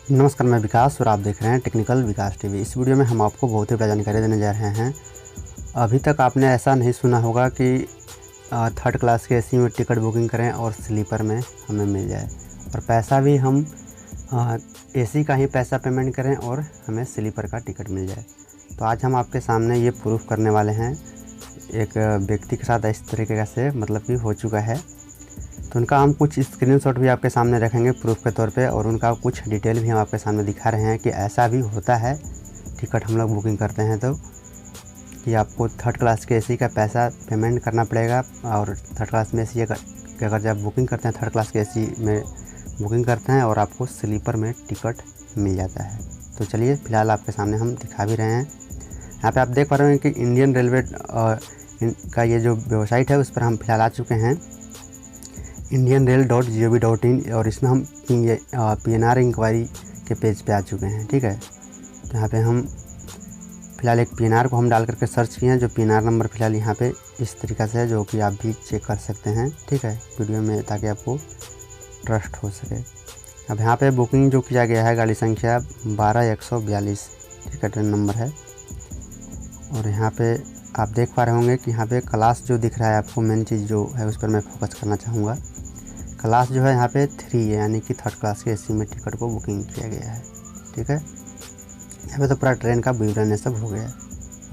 नमस्कार, मैं विकास और आप देख रहे हैं टेक्निकल विकास टीवी। इस वीडियो में हम आपको बहुत ही बड़ा जानकारी देने जा रहे हैं। अभी तक आपने ऐसा नहीं सुना होगा कि थर्ड क्लास के एसी में टिकट बुकिंग करें और स्लीपर में हमें मिल जाए, और पैसा भी हम एसी का ही पैसा पेमेंट करें और हमें स्लीपर का टिकट मिल जाए। तो आज हम आपके सामने ये प्रूफ करने वाले हैं। एक व्यक्ति के साथ इस तरीके से मतलब कि हो चुका है, तो उनका हम कुछ स्क्रीनशॉट भी आपके सामने रखेंगे प्रूफ के तौर पे, और उनका कुछ डिटेल भी हम आपके सामने दिखा रहे हैं कि ऐसा भी होता है। टिकट हम लोग बुकिंग करते हैं तो कि आपको थर्ड क्लास के एसी का पैसा पेमेंट करना पड़ेगा, और थर्ड क्लास में एसी अगर जब बुकिंग करते हैं थर्ड क्लास के एसी में बुकिंग करते हैं और आपको स्लीपर में टिकट मिल जाता है। तो चलिए फ़िलहाल आपके सामने हम दिखा भी रहे हैं। यहाँ पर आप देख पा रहे हैं कि इंडियन रेलवे का ये जो वेबसाइट है उस पर हम फिलहाल आ चुके हैं, indianrail.gov.in, और इसमें हम PNR इंक्वायरी के पेज पे आ चुके हैं। ठीक है, तो यहाँ पे हम फ़िलहाल एक PNR को हम डाल करके सर्च किए हैं, जो PNR नंबर फ़िलहाल यहाँ पे इस तरीक़ा से है, जो कि आप भी चेक कर सकते हैं। ठीक है, वीडियो में, ताकि आपको ट्रस्ट हो सके। अब यहाँ पे बुकिंग जो किया गया है गाड़ी संख्या 12142, ठीक है, ट्रेन नंबर है। और यहाँ पे आप देख पा रहे होंगे कि यहाँ पे क्लास जो दिख रहा है आपको, मेन चीज़ जो है उस पर मैं फोकस करना चाहूँगा। क्लास जो है यहाँ पे 3 है, यानी कि थर्ड क्लास के एसी में टिकट को बुकिंग किया गया है। ठीक है, यहाँ पे तो पूरा ट्रेन का विवरण ये सब हो गया है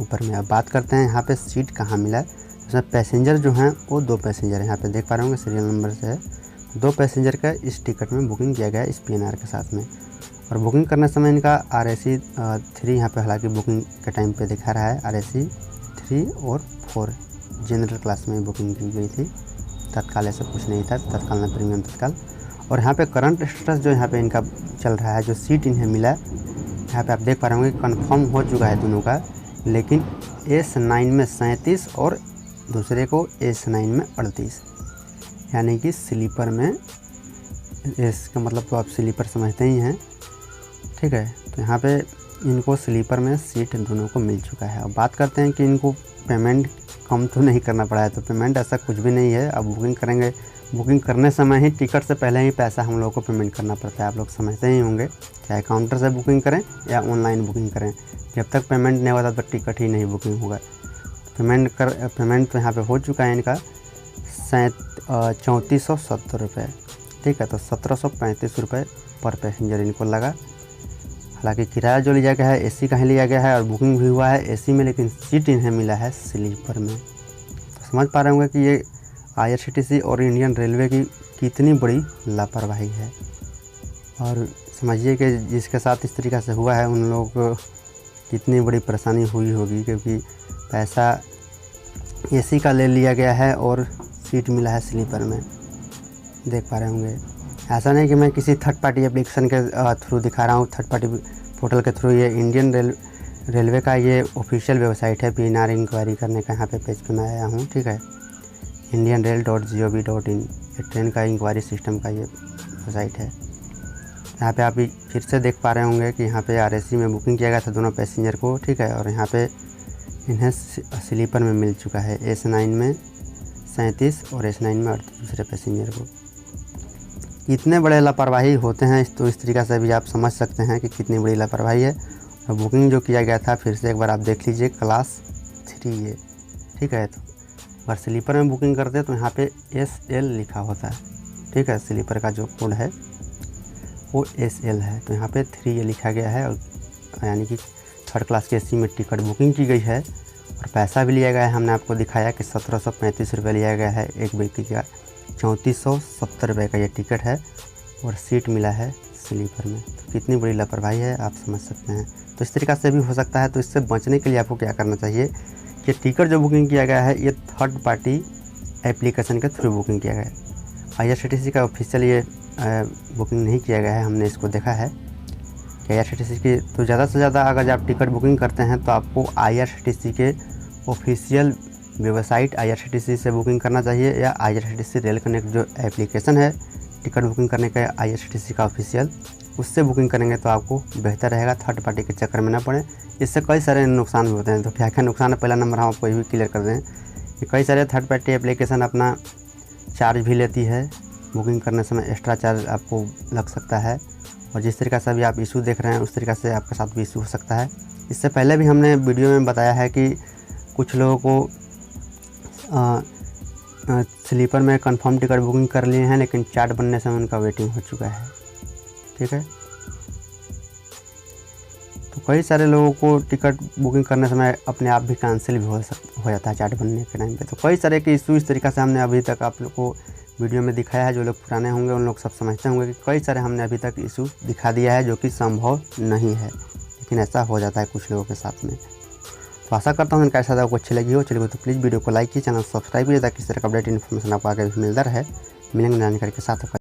ऊपर में। अब बात करते हैं यहाँ पे सीट कहाँ मिला है। तो इसमें पैसेंजर जो हैं वो 2 पैसेंजर हैं, यहाँ पे देख पा रहे होंगे सीरियल नंबर से है। 2 पैसेंजर का इस टिकट में बुकिंग किया गया है इस PNR के साथ में। और बुकिंग करने समय इनका RAC 3 यहाँ पे हालांकि बुकिंग के टाइम पे दिखा रहा है, RAC 3 और 4 जनरल क्लास में बुकिंग की गई थी। तत्काल ऐसा कुछ नहीं था, तत्काल ना प्रीमियम तत्काल। और यहाँ पे करंट स्टेटस जो यहाँ पे इनका चल रहा है, जो सीट इन्हें मिला यहाँ पे आप देख पा रहे होंगे कंफर्म हो चुका है दोनों का, लेकिन S9 में 37 और दूसरे को S9 में 38, यानी कि स्लीपर में। इसका मतलब तो आप स्लीपर समझते ही हैं। ठीक है, तो यहाँ पे इनको स्लीपर में सीट दोनों को मिल चुका है। अब बात करते हैं कि इनको पेमेंट कम तो नहीं करना पड़ा है, तो पेमेंट ऐसा कुछ भी नहीं है। अब बुकिंग करेंगे, बुकिंग करने समय ही टिकट से पहले ही पैसा हम लोगों को पेमेंट करना पड़ता है। आप लोग समझते ही होंगे, चाहे काउंटर से बुकिंग करें या ऑनलाइन बुकिंग करें, जब तक पेमेंट नहीं होता तो टिकट ही नहीं बुकिंग होगा। पेमेंट तो यहाँ पर हो चुका है इनका 3470 रुपये। ठीक है, तो 1735 रुपये पर पैसेंजर इनको लगा। हालांकि किराया जो लिया गया है एसी का ही लिया गया है, और बुकिंग भी हुआ है एसी में, लेकिन सीट इन्हें मिला है स्लीपर में। तो समझ पा रहे होंगे कि ये IRCTC और इंडियन रेलवे की कितनी बड़ी लापरवाही है। और समझिए कि जिसके साथ इस तरीक़े से हुआ है उन लोगों को कितनी बड़ी परेशानी हुई होगी, क्योंकि पैसा एसी का ले लिया गया है और सीट मिला है स्लीपर में। देख पा रहे होंगे, ऐसा नहीं कि मैं किसी थर्ड पार्टी एप्लीकेशन के थ्रू दिखा रहा हूँ, थर्ड पार्टी पोर्टल के थ्रू। ये इंडियन रेलवे का ये ऑफिशियल वेबसाइट है, PNR इंक्वायरी करने का यहाँ पे पेज पे मैं आया हूँ। ठीक है, indianrail.gov.in, ये ट्रेन का इंक्वायरी सिस्टम का ये वेबसाइट है। यहाँ पे आप फिर से देख पा रहे होंगे कि यहाँ पे RAC में बुकिंग किया गया था दोनों पैसेंजर को। ठीक है, और यहाँ पे इन्हें स्लीपर में मिल चुका है, S9 में 37 और S9 में 38 दूसरे पैसेंजर को। कितने बड़े लापरवाही होते हैं, तो इस तरीक़े से भी आप समझ सकते हैं कि कितनी बड़ी लापरवाही है। और बुकिंग जो किया गया था फिर से एक बार आप देख लीजिए, क्लास 3 है। ठीक है, तो अगर स्लीपर में बुकिंग करते हैं तो यहाँ पे SL लिखा होता है। ठीक है, स्लीपर का जो कोड है वो SL है, तो यहाँ पे 3 लिखा गया है, और यानी कि थर्ड क्लास के एसी में टिकट बुकिंग की गई है और पैसा भी लिया गया है। हमने आपको दिखाया कि 1735 रुपये लिया गया है एक व्यक्ति का, 3470 रुपये का ये टिकट है, और सीट मिला है स्लीपर में। तो कितनी बड़ी लापरवाही है आप समझ सकते हैं। तो इस तरीक़ा से भी हो सकता है। तो इससे बचने के लिए आपको क्या करना चाहिए कि टिकट जो बुकिंग किया गया है ये थर्ड पार्टी एप्लीकेशन के थ्रू बुकिंग किया गया है। IRCTC का ऑफिशियल ये बुकिंग नहीं किया गया है, हमने इसको देखा है कि IRCTC की। तो ज़्यादा से ज़्यादा अगर आप टिकट बुकिंग करते हैं तो आपको IRCTC के ऑफिशियल वेबसाइट IRCTC से बुकिंग करना चाहिए, या IRCTC रेल कनेक्ट जो एप्लीकेशन है टिकट बुकिंग करने का IRCTC का ऑफिशियल, उससे बुकिंग करेंगे तो आपको बेहतर रहेगा, थर्ड पार्टी के चक्कर में ना पड़े। इससे कई सारे नुकसान भी होते हैं। तो क्या क्या नुकसान है, पहला नंबर हम आपको ये भी क्लियर कर दें कि कई सारे थर्ड पार्टी एप्लीकेशन अपना चार्ज भी लेती है, बुकिंग करने समय एक्स्ट्रा चार्ज आपको लग सकता है। और जिस तरीक़े से अभी आप इशू देख रहे हैं उस तरीक़े से आपके साथ भी इशू हो सकता है। इससे पहले भी हमने वीडियो में बताया है कि कुछ लोगों को स्लीपर में कंफर्म टिकट बुकिंग कर लिए हैं, लेकिन चार्ट बनने से उनका वेटिंग हो चुका है। ठीक है, तो कई सारे लोगों को टिकट बुकिंग करने समय अपने आप भी कैंसिल भी हो जाता है चार्ट बनने के टाइम पे। तो कई सारे के इशू इस तरीक़े से हमने अभी तक आप लोग को वीडियो में दिखाया है। जो लोग पुराने होंगे उन लोग सब समझते होंगे कि कई सारे हमने अभी तक इशू दिखा दिया है जो कि संभव नहीं है, लेकिन ऐसा हो जाता है कुछ लोगों के साथ में। तो आशा करता हूँ इनका ऐसा आपको अच्छी लगी हो। चलिए तो प्लीज़ वीडियो को लाइक कीजिए, चैनल सब्सक्राइब कीजिए ताकि इस तरह का अपडेट इन्फॉर्मेशन आपको आगे भी मिलता रहे। मिलेंगे जानकारी के साथ।